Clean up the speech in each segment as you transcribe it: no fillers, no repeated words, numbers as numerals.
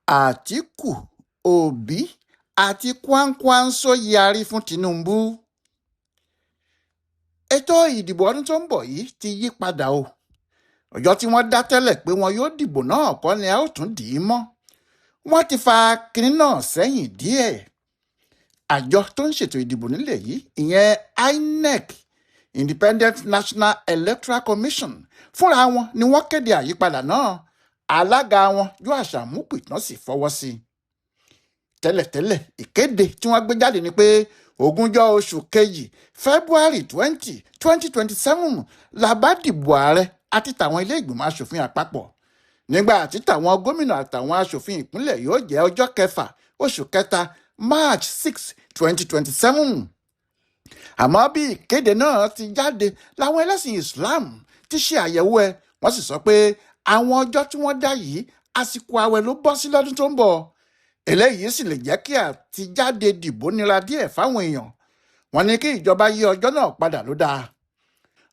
Àtíkù, Òbí àti Kwankwanso yarí fún TINUBU. Ètò ìdìbò ọdún tó ń bọ̀ yìí ti yí padà o. Ọjọ́ tí wọ́n dá tẹ́lẹ̀ pé wọn yóò dìbò náà kọ́ ni a ó tún dì í mọ́. Wọ́n ti fa kinní náà sẹ́yìn díẹ̀. Àjọ tó ń ṣètò ìdìbò nílẹ̀ yìí, ìyẹn Inec, Independent National Electoral Commission, fúnra wọn ni wọ́n kéde àyípadà náà. Alága wọn Joash Amúpìtán sì fọwọ́ sí i. Tẹ́lẹ̀tẹ́lẹ̀ ìkéde tí wọ́n gbé jáde ni pé ogúnjọ́ oṣù kejì February 20, 2027 la bá dìbò ààrẹ àti tàwọn ilé ìgbìmọ̀ asòfin àpapọ̀, nígbà tí tàwọn gómìnà àtàwọn asòfin ìpínlẹ̀ yóò jẹ́ ọjọ́ kẹfà oṣù kẹta March 6, 2027. Àmọ́ bí ìkéde náà ti jáde láwọn ẹlẹ́sìn Islam ti ṣe àyẹ̀wò ẹ̀, wọ́n sì sọ pé àwọn ọjọ́ tí wọ́n dá yìí àsìkò ààwẹ̀ ló bọ́ sí lọ́dún tó ń bọ̀. Eléyìí sì lè jẹ́ kí àtijáde dìbò nira díẹ̀ fáwọn èèyàn. Wọ́n ní kí ìjọba yí ọjọ́ náà padà ló dáa.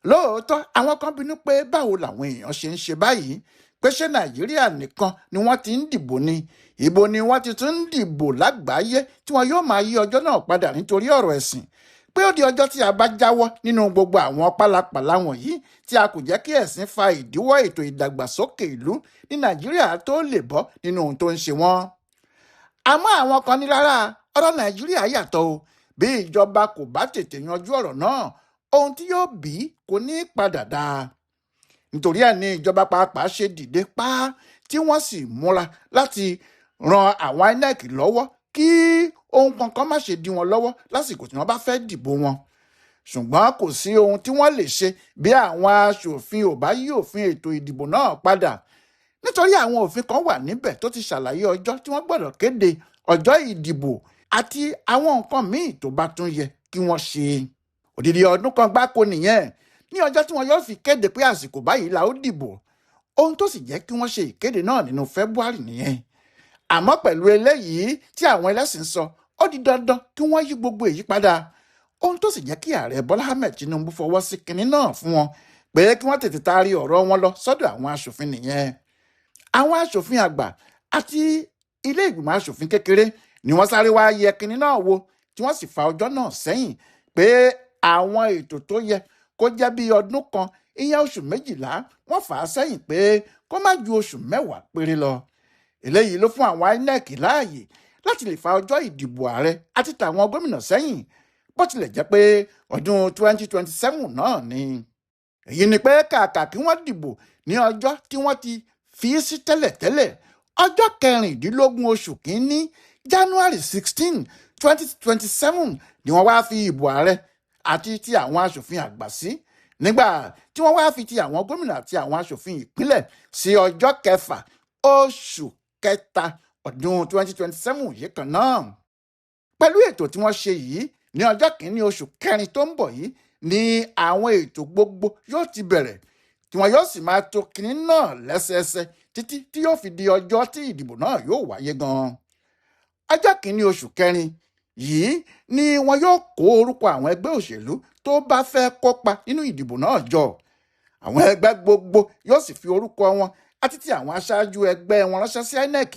Lóòótọ́ àwọn kan bínú pé báwo làwọn èèyàn ṣe ń ṣe báyìí, pé ṣé Nàìjíríà nìkan ni wọ́n ti ń dìbò ni, ìbò ni wọ́n ti tún ń dìbò lágbàáyé tí wọn yóò máa yí ọjọ́ náà padà nítorí ọ̀rọ̀ ẹ̀sìn, pé ó di ọjọ́ tí a bá jáwọ́ nínú gbogbo àwọn pálapàla wọ̀nyí tí a kò jẹ́ kí ẹ̀sìn fa ìdíwọ́ ètò ìdàgbàsókè ìlú ní Nàìjíríà tó lè bọ́ nínú ohun tó ń ṣe wọ́n. Àmọ́ àwọn kan ní rárá, ọ̀rọ̀ Nàìjíríà yàtọ̀ o. Bí ìjọba kò bá tètè yanjú ọ̀rọ̀ náà, ohun tí yóò bí kò ní padà dáa. Nítorí ẹ̀ ní ìjọba pàápàá ṣe dìde pa tí wọ́n sì múra láti ran àwọn INEC lọ́wọ́ kí ohun kankan má ṣe dí wọn lọ́wọ́ lásìkò tí wọ́n bá fẹ́ dìbò wọn. Ṣùgbọ́n kò sí ohun tí wọ́n lè ṣe bí àwọn aṣòfin ò bá yí òfin ètò ìdìbò náà padà, nítorí àwọn òfin kan wà níbẹ̀ tó ti ṣàlàyé ọjọ́ tí wọ́n gbọ́dọ̀ kéde ọjọ́ ìdìbò àti àwọn nǹkan míì tó bá tún yẹ kí wọ́n ṣe. Òdìdí ọdún kan gbáko nìyẹn ní ọjọ́ tí wọ́n yóò fi kéde pé àsìkò báyìí la ó dìbò. Ohun tó sì jẹ́ kí wọ́n ṣe ìkéde náà nínú February nìyẹn. Àmọ́ pẹ̀lú eléyìí tí àwọn ẹlẹ́sìn sọ, ó di dandan kí wọ́n yí gbogbo èyí padà. Ohun tó sì jẹ́ kí ààrẹ Bọ́lá Ahmed Tinubu fọwọ́ sí kinní náà fún wọn pé kí wọ́n tètè taari ọ̀rọ̀ wọn lọ sọ́dọ̀ àwọn aṣòfin nìyẹn. Àwọn aṣòfin àgbà àti ilé ìgbìmọ̀ aṣòfin kékeré ni wọ́n sáré wá yẹ kinní náà wò tí wọ́n sì fa ọjọ́ náà sẹ́yìn pé àwọn ètò tó yẹ kó jẹ́ bí ọdún kan, ìyẹn oṣù 12, wọ́n fà á sẹ́yìn pé kó má ju oṣù 10 péré lọ. Eléyìí ló fún àwọn INEC láàyè láti lè fa ọjọ́ ìdìbò ààrẹ àti tàwọn gómìnà sẹ́yìn, bó tilẹ̀ jẹ́ pé ọdún 2027 náà ni. Èyí ni pé kàkà kí wọ́n dìbò ní ọjọ́ tí wọ́n ti fi sí tẹ́lẹ̀tẹ́lẹ̀, ọjọ́ 16 oṣù kìíní January 16, 2027 ni wọ́n wá fi ìbò ààrẹ àti ti àwọn aṣòfin àgbà sí, nígbà tí wọ́n wá fi ti àwọn gómìnà àti àwọn aṣòfin ìpínlẹ̀ sí ọjọ́ 6 oṣù kẹta ọdún 2027 yìí kan náà. Pẹ̀lú ètò tí wọ́n ṣe yìí, ní ọjọ́ kìíní oṣù kẹrin tó ń bọ̀ yìí ni àwọn ètò gbogbo yóò ti bẹ̀rẹ̀, tí wọn yóò sì máa tò kinní náà lẹ́sẹẹsẹ títí tí yóò fi di ọjọ́ tí ìdìbò náà yóò wáyé gan-an. Ọjọ́ kìíní oṣù kẹrin yìí ni wọn yóò kó orúkọ àwọn ẹgbẹ́ òṣèlú tó bá fẹ́ kópa nínú ìdìbò náà jọ. Àwọn ẹgbẹ́ gbogbo yóò sì fi orúkọ wọn àti ti àwọn aṣáájú ẹgbẹ́ wọn ránṣẹ́ sí INEC,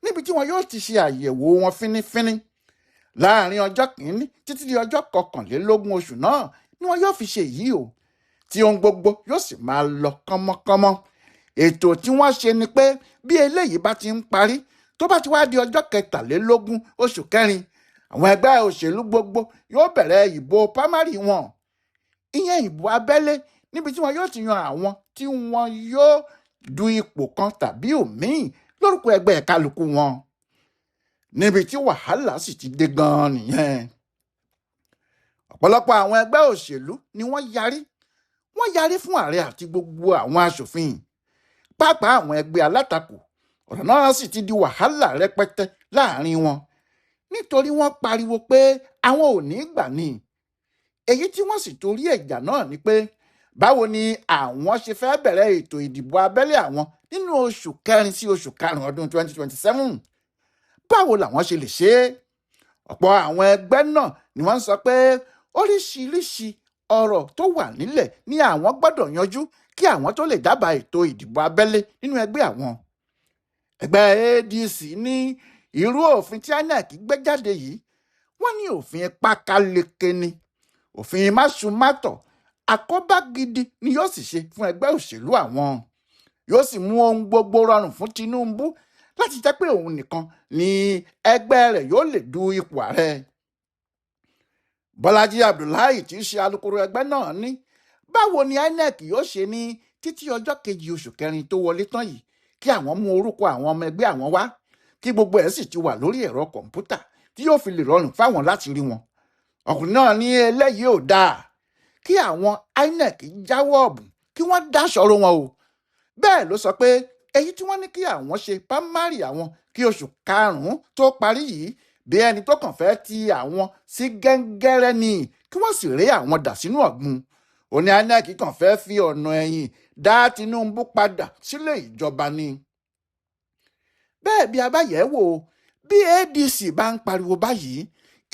níbi tí wọn yóò ti ṣe àyẹ̀wò wọn fínífíní. Láàárín ọjọ́ kìíní títí di ọjọ́ 21 oṣù náà ni wọn yóò fi ṣe èyí o, tí ohun gbogbo yóò sì máa lọ kánmọ́kánmọ́. Ètò tí wọ́n ṣe ni pé bí eléyìí bá ti ń parí, tó bá ti wá di ọjọ́ 23 oṣù kẹrin, àwọn ẹgbẹ́ òṣèlú gbogbo yóò bẹ̀rẹ̀ ìbò primary wọn, ìyẹn ìbò abẹ́lé, níbi tí wọn yóò ti yan àwọn tí wọn yóò du ipò kan tàbí òmíì lórúkọ ẹgbẹ́ kálukú wọn. Níbi tí wàhálà sì ti dé gan-an nìyẹn. Ọ̀pọ̀lọpọ̀ àwọn ẹgbẹ́ òṣèlú ni wọ́n yarí fún ààrẹ àti gbogbo àwọn aṣòfin, pàápàá àwọn ẹgbẹ́ alátakò. Ọ̀rọ̀ náà sì ti di wàhálà rẹpẹtẹ láàrin wọn, nítorí wọ́n pariwo pé àwọn ò ní gbà ní. Èyí tí wọ́n sì torí ẹ̀jà náà ni pé báwo ni àwọn ṣe fẹ́ bẹ̀rẹ̀ ètò ìdìbò abẹ́lé àwọn nínú oṣù kẹrin sí oṣù karùn-ún ọdún 2027. Báwo làwọn ṣe lè ṣe é? Ọ̀pọ̀ àwọn ẹgbẹ́ náà ni wọ́n sọ pé oríṣiríṣi ọ̀rọ̀ tó wà nílẹ̀ ni àwọn gbọ́dọ̀ yanjú kí àwọn tó lè dábàá ètò ìdìbò abẹ́lé nínú ẹgbẹ́ àwọn. ẹgbẹ́ ADC ní irú òfin tí Inec gbé jáde yìí wọ́n ní òfin pákáleke ni, òfin máṣúmátọ̀, àkóbá gidi ni yóò sì ṣe fún ẹgbẹ́ òṣèlú àwọn, yóò sì mú ohun gbogbo rọrùn fún Tinubu láti jẹ́ pé òun nìkan ni ẹgbẹ́ rẹ̀ yóò lè du ipò ààrẹ. Bọ́lájí Abdullahi tí í ṣe alukoro ẹgbẹ́ náà ní báwo ni Inec yóò ṣe ní títí ọjọ́ kejì oṣù kẹrin tó wọlé tán yìí kí àwọn mú orúkọ àwọn ọmọ ẹgbẹ́ àwọn wá, kí gbogbo ẹ̀ sì ti wà lórí ẹ̀rọ kọ̀ǹpútà tí yóò fi lè rọrùn fáwọn láti rí wọn. Ọkùnrin náà ní eléyìí ò dáa, kí àwọn Inec jáwọ́ ọ̀bùn kí wọ́n dáṣọ̀rọ̀ wọn o. Bẹ́ẹ̀ ló sọ pé èyí tí wọ́n ní kí àwọn ṣe pámárì àwọn kí oṣù karùn-ún tó parí yìí bí ẹni tó kàn fẹ́ ti àwọn sí gẹ́ngẹ́rẹ́ ni kí wọ́n sì ré àwọn dà sínú ọ̀gbun. Ó ní Inec kàn fẹ́ fi ọ̀nà ẹ̀yìn dá Tinubu padà sílé ìjọba ni. Bẹ́ẹ̀ bí a bá yẹ̀ wò bí ADC bá ń pariwo báyìí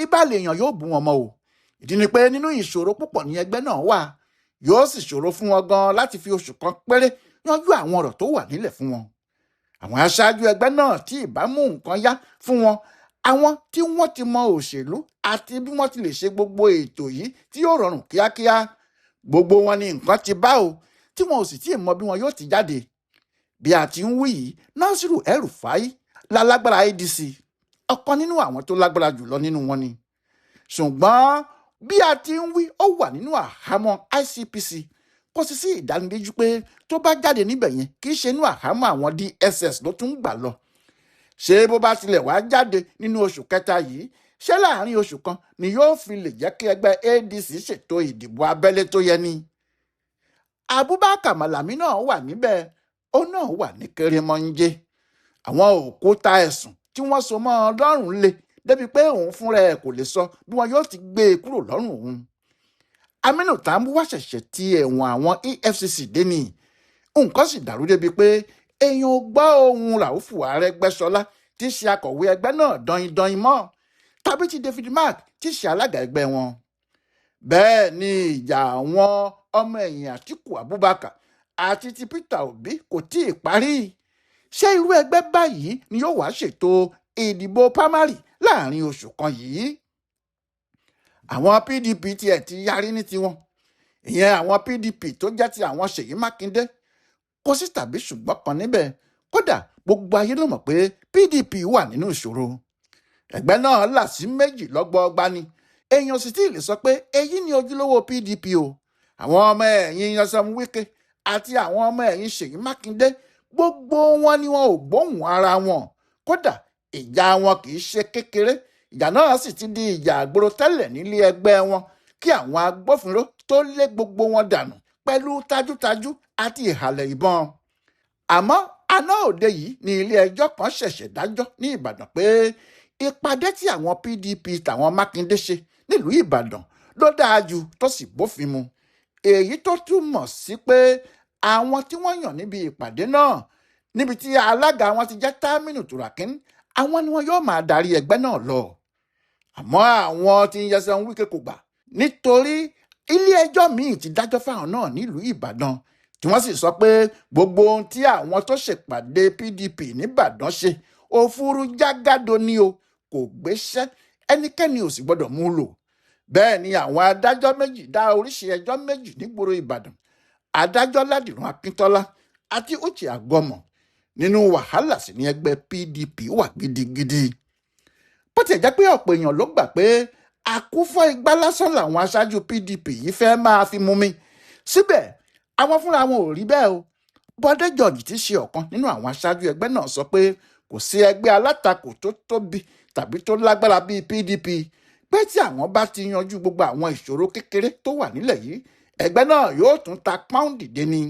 ibà lèèyàn yóò bú wọn mọ́ o. Ìdí ni pé nínú ìṣòro púpọ̀ ní ẹgbẹ́ náà wà, yóò sì ṣòro fún wọn gan láti fi oṣù kan péré yanjú àwọn ọ̀rọ̀ tó wà nílẹ̀ fún wọn. Àwọn aṣáájú ẹgbẹ́ náà tí ìbá mú nǹkan yá fún wọn, àwọn tí wọ́n ti mọ òṣèlú àti bí wọ́n ti lè ṣe gbogbo ètò yìí tí yóò rọrùn kíákíá, gbogbo wọn ni nǹkan ti bá o tí wọn ò sì tí ì mọ bí wọn yóò ti jáde. Bí a ti ń wí yìí, Nasiru El-Rufai lálágbára ADC, ọ̀kan nínú àwọn tó lágbára jùlọ nínú wọn ni. Ṣùgbọ́n bí a ti ń wí ó wà nínú àhámọ́ ICPC, kò sì sí ìdánilójú pé tó bá jáde níbẹ̀ yẹn kì í ṣe inú àhámọ́ àwọn DSS ló tún gbà lọ. Ṣé bó bá tilẹ̀ wá jáde nínú oṣù kẹta yìí, ṣé láàrin oṣù kan ni yóò fi lè jẹ́ kí ẹgbẹ́ ADC ṣètò ìdìbò abẹ́lé tó yẹ ni? Abubakar Malami náà wà níbẹ̀, ó náà wà ní kérémọ́njé. Àwọn òkúta ẹ̀sùn tí wọ́n so mọ́ ọ lọ́rùn le débi pé òun fúnra ẹ̀ kò lè sọ bí wọn yóò ti gbé e kúrò lọ́rùn òun. Aminu Tambuwa ṣẹ̀ṣẹ̀ ti ẹ̀wọ̀n àwọn EFCC dé ni, nǹkan sì dàrú débi pé èèyàn ò gbọ́ ohun Ràúfù Arẹ́gbẹ́ṣọlá tí í ṣe akọ̀wé ẹgbẹ́ náà dọ̀yìn mọ́, tàbí ti David Mark tí í ṣe alága ẹgbẹ́ wọn. Bẹ́ẹ̀ ni ìjà àwọn ọmọ ẹ̀yìn Àtíkù Abubakar àti ti Peter Obi kò tí ì parí. Ṣé irú ẹgbẹ́ báyìí ni yóò wá ṣètò ìdìbò primary láàrin oṣù kan yìí? Àwọn PDP tiẹ̀ ti yarí ní tiwọn, ìyẹn àwọn PDP tó jẹ́ ti àwọn Ṣèyí Mákindé, kò sí tàbí ṣùgbọ́n kan níbẹ̀. Kódà gbogbo ayé ló mọ̀ pé PDP wà nínú ìṣòro. Ẹgbẹ́ náà là sí méjì lọ́gbọọgba ni, èèyàn sì tí ì lè sọ pé èyí ni ojúlówó PDP o. Àwọn ọmọ ẹ̀yìn Nyesom Wike àti àwọn ọmọ ẹ̀yìn Ṣèyí Mákindé, gbogbo wọn ni wọn ò gbóhùn ara wọn. Kódà ìjà wọn kì í ṣe kékeré, ìjà náà sì ti di ìjà àgbòrò tẹ́lẹ̀ nílé ẹgbẹ́ wọn kí àwọn agbófinró tó lé gbogbo wọn dànù pẹ̀lú tajútajú àti ìhàlẹ̀ ìbọn. Àmọ́ àná òde yìí ni ilé ẹjọ́ kan ṣẹ̀ṣẹ̀ dájọ́ ní Ìbàdàn pé ìpàdé tí àwọn PDP tàwọn Mákindé ṣe nílùú Ìbàdàn ló dáa jù tó sì bófin mu. Èyí tó túmọ̀ sí pé àwọn tí wọ́n yàn níbi ìpàdé náà, níbi tí alága wọn ti jẹ́ Támínù Tùràkín, àwọn ni wọn yóò máa darí ẹgbẹ́ náà lọ. Àmọ́ àwọn tí Nyesom Wike kò gbà, nítorí ilé ẹjọ́ míì ti dájọ́ fáwọn náà nílùú Ìbàdàn tí wọ́n sì sọ pé gbogbo ohun tí àwọn tó ṣèpàdé PDP nìbàdàn ṣe òfurú jágàdo ni o, kò gbéṣẹ́, ẹnikẹ́ni ò sì gbọ́dọ̀ mú lò. Bẹ́ẹ̀ ni àwọn adájọ́ méjì dá oríṣi ẹjọ́ méjì nígboro Ìbàdàn, adájọ́ Ládìrún Akíntọ́lá àti Uche Agbomo. Nínú wàhálà sì ni ẹgbẹ́ PDP wà gidigidi. Bó ti jẹ́ pé ọ̀pọ̀ èèyàn ló gbà pé àkúfọ́ igbá lásán làwọn aṣáájú PDP yìí fẹ́ máa fi mumi, síbẹ̀ àwọn fúnra wọn ò rí bẹ́ẹ̀ o. Bọ́dé George ti ṣe ọ̀kan nínú àwọn aṣáájú ẹgbẹ́ náà sọ pé kò sí ẹgbẹ́ alátakò tó tóbi tàbí tó lágbára bíi PDP, pé tí àwọn bá ti yanjú gbogbo àwọn ìṣòro kékeré tó wà nílẹ̀ yìí, ẹgbẹ́ náà yóò tún ta pọ́ùndì dé ni.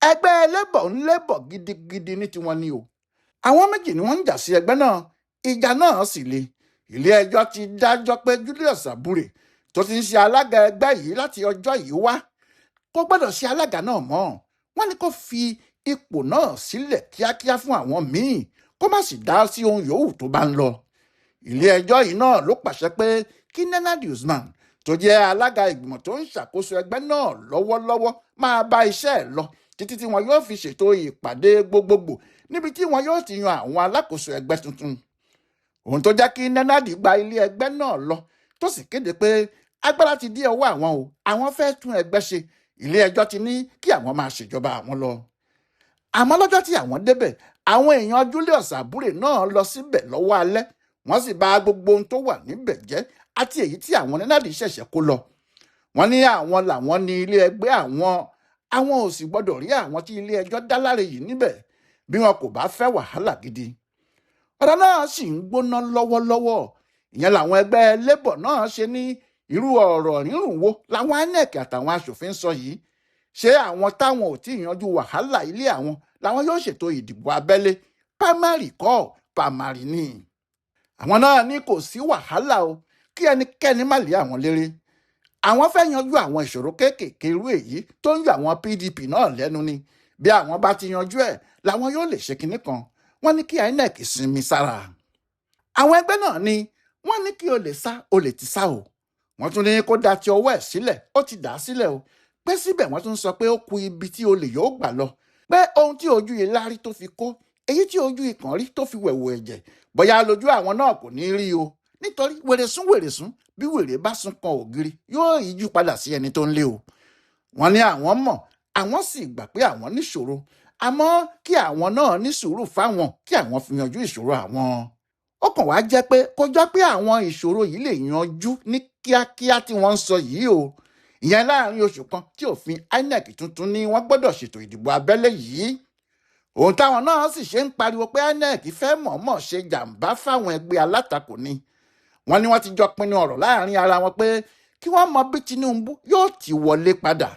Ẹgbẹ́ Labour ń lébọ̀ gidigidi ní tiwọn ni o. Àwọn méjì ni wọ́n ń jà sí ẹgbẹ́ náà, ìjà náà sì le. Ilé ẹjọ́ ti dájọ́ pé Julius Abure tó ti ń ṣe alága ẹgbẹ́ yìí láti ọjọ́ yìí wá kò gbọ́dọ̀ ṣe alága náà mọ́. Wọ́n ní kó fi ipò náà sílẹ̀ kíákíá fún àwọn míì, kó má sì dá sí ohun yòówù tó bá ń lọ. Ilé ẹjọ́ yìí náà ló pàṣẹ pé kí Nnamdi Usman tó jẹ́ alága ìgbìmọ̀ tó ń ṣàkóso ẹgbẹ́ náà lọ́wọ́lọ́wọ́ máa bá iṣẹ́ ẹ̀ lọ títí tí wọn yóò fi ṣètò ìpàdé gbogbogbò níbi tí wọn yóò ti yan àwọn alákòóso ẹgbẹ́ tuntun. ohun tó jẹ́ kí nenadi gba ilé ẹgbẹ́ náà lọ tó sì kéde pé agbára ti dé ọwọ́ àwọn o, àwọn fẹ́ tún ẹgbẹ́ ṣe, ilé ẹjọ́ ti ní kí àwọn máa ṣèjọba àwọn lọ. àmọ́ lọ́jọ́ tí àwọn débẹ̀, àwọn èèyàn Julius Abure náà lọ síbẹ̀ lọ́wọ́ alẹ́, wọ́n sì bà gbogbo ohun tó wà níbẹ̀ jẹ́ àti èyí tí àwọn nenadi ṣẹ̀ṣẹ̀ kó lọ. wọ́n ní àwọn làwọn ní ilé ẹgbẹ́ àwọn ò sì gbọ́dọ̀ rí àwọn tí ilé ẹjọ́ dá láre yìí níbẹ̀ bí wọn kò bá fẹ́ wàhálà gidi. ọ̀rọ̀ náà sì ń gbóná lọ́wọ́lọ́wọ́. ìyẹn làwọn ẹgbẹ́ labour náà ṣe ní irú ọ̀rọ̀ rírùn wo làwọn Inec àtàwọn aṣòfin sọ yìí. ṣé àwọn táwọn ò tí ì yanjú wàhálà ilé àwọn làwọn yóò ṣètò ìdìbò abẹ́lé? primary kọ́, primary ni. àwọn náà ní kò sí wàhálà o, kí ẹnikẹ́ni má lé àwọn léré. àwọn fẹ́ yanjú àwọn ìṣòro kéékèèké irú èyí tó ń yọ àwọn PDP náà lẹ́nu ni. bí àwọn bá ti yanjú ẹ̀ làwọn yóò lè ṣe kinní kan. wọ́n ní kí Inec sinmi sára. àwọn ẹgbẹ́ náà ni wọ́n ní kí o lè sá o lè ti sá o. wọ́n tún ní kó da ti ọwọ́ ẹ̀ sílẹ̀, ó ti dà á sílẹ̀ o. pé síbẹ̀ wọ́n tún sọ pé ó ku ibi tí olè yóò gbà lọ. pé ohun tí ojú ìlárí tó fi kó, èyí tí ojú ìkàn rí tó fi wẹ̀wù ẹ̀jẹ̀, bóyá lójú àwọn náà kò ní rí o. nítorí wèrèsún bí wèrè bá sún kan ògiri yóò yíjú padà sí ẹni tó ń lé o. wọ́n ní àwọn mọ̀, àwọn sì gbà pé àwọn níṣòro, àmọ́ kí àwọn náà ní sùúrù fáwọn kí àwọn fi yanjú ìṣòro àwọn. ó kàn wá jẹ́ pé kó jọ pé àwọn ìṣòro yìí lè yanjú ní kíákíá tí wọ́n ń sọ yìí o. ìyẹn láàrin oṣù kan tí òfin Inec tuntun ní wọ́n gbọ́dọ̀ ṣètò ìdìbò abẹ́lé yìí. ohun táwọn náà sì ṣe ń pariwo pé Inec fẹ́ mọ̀ọ́mọ̀ ṣe jàǹbá fáwọn ẹgbẹ́ alátakò ni. wọ́n ní wọ́n ti jọ pinnu ọ̀rọ̀ láàrin ara wọn pé kí wọ́n mọ bí Tinubu yóò ti wọlé padà.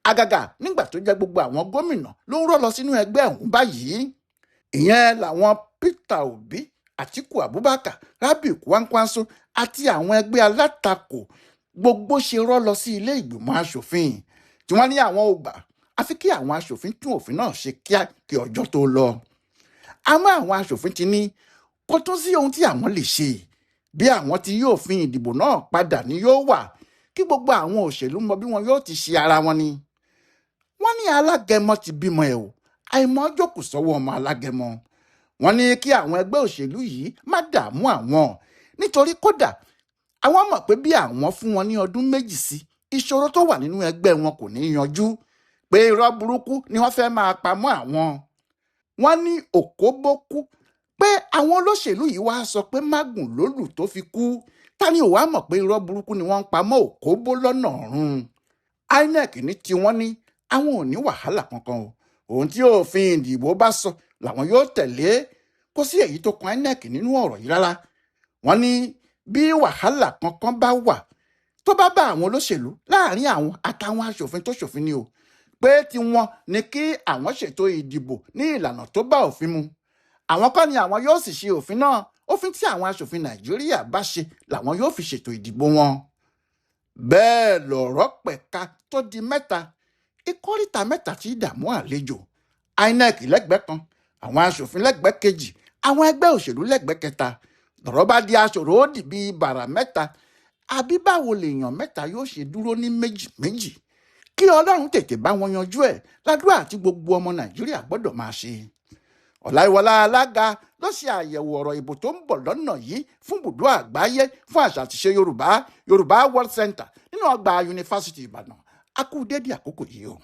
àgàgà nígbà tó jẹ́ gbogbo àwọn gómìnà ló ń rọ́ lọ sínú ẹgbẹ́ ọ̀hún báyìí. ìyẹn làwọn Peter Obi, Àtíkù Abubakar, Rabiu Kwankwaso àti àwọn ẹgbẹ́ alátakò gbogbo ṣe rọ́ lọ sí ilé ìgbìmọ̀ aṣòfin tí wọ́n ní àwọn ò gbà àfi kí àwọn aṣòfin tún òfin náà ṣe kíá kí ọjọ́ tó lọ. àmọ́ àwọn aṣòfin ti ní kò tún sí ohun tí àwọn lè ṣe. bí àwọn tí yóò fi ìdìbò náà padà ní yóò wà kí gbogbo àwọn òṣèlú mọ bí wọn yóò ti ṣe ara wọn ni. wọ́n ní alágẹmọ ti bímọ ẹ̀ o, àìmọ́ jókòó sọ́wọ́ ọmọ alágẹmọ. wọ́n ní kí àwọn ẹgbẹ́ òṣèlú yìí má dààmú àwọn, nítorí kódà àwọn mọ̀ pé bí àwọn fún wọn ní ọdún méjì sí, ìṣòro tó wà nínú ẹgbẹ́ wọn kò ní yanjú, pé irọ́ burúkú ni wọ́n fẹ́ máa pamọ́ àwọn. wọ́n ní òkóbókú pé àwọn olóṣèlú yìí wá sọ pé mágùn lólù tó fi kú. ta ni ò wá mọ̀ pé irọ́ burúkú ni wọ́n ń pamọ́ òkóbó lọ́nà ọ̀run. Inec ní tiwọn ní àwọn ò ní wàhálà kankan o. ohun tí òfin ìdìbò bá sọ làwọn yóò tẹ̀lé. kò sí èyí tó kan Inec nínú ọ̀rọ̀ yìí rárá. wọ́n ní bí wàhálà kankan bá wà tó bá bá àwọn olóṣèlú láàrin àwọn àtàwọn aṣòfin tó ṣòfin ni o, pé tiwọn ni kí àwọn ṣètò ìdìbò ní ìlànà tó bá òfin mu. àwọn kọ́ ni àwọn yóò sì ṣe òfin náà. òfin tí àwọn aṣòfin Nàìjíríà bá ṣe làwọn yóò fi ṣètò ìdìbò wọn. bẹ́ẹ̀ lọ̀rọ̀ pẹ̀ka tó di mẹ́ta, ìkóríta mẹ́ta tí dààmú àlejò. Inec lẹ́gbẹ̀ẹ́ kan, àwọn aṣòfin lẹ́gbẹ̀ẹ́ kejì, àwọn ẹgbẹ́ òṣèlú lẹ́gbẹ̀ẹ́ kẹta. lọ̀rọ̀ bá di aṣòro ó dì bí bàrà mẹ́ta. àbí báwo lèèyàn mẹ́ta yóò ṣe dúró ní méjì méjì? kí Ọlọ́run tètè bá wọn yanjú ẹ̀ ládùúrà tí gbogbo ọmọ Nàìjíríà gbọ́dọ̀ máa ṣe. Ọláìwọlá alága ló ṣe àyẹ̀wò ọ̀rọ̀ ìbò tó ń bọ̀ lọ́nà yìí fún ibùdó àgbáyé fún àṣà àti ìṣe Yorùbá World Center nínú ọgbà yunifásitì Ìbàdàn. a kú dédé àkókò yìí o.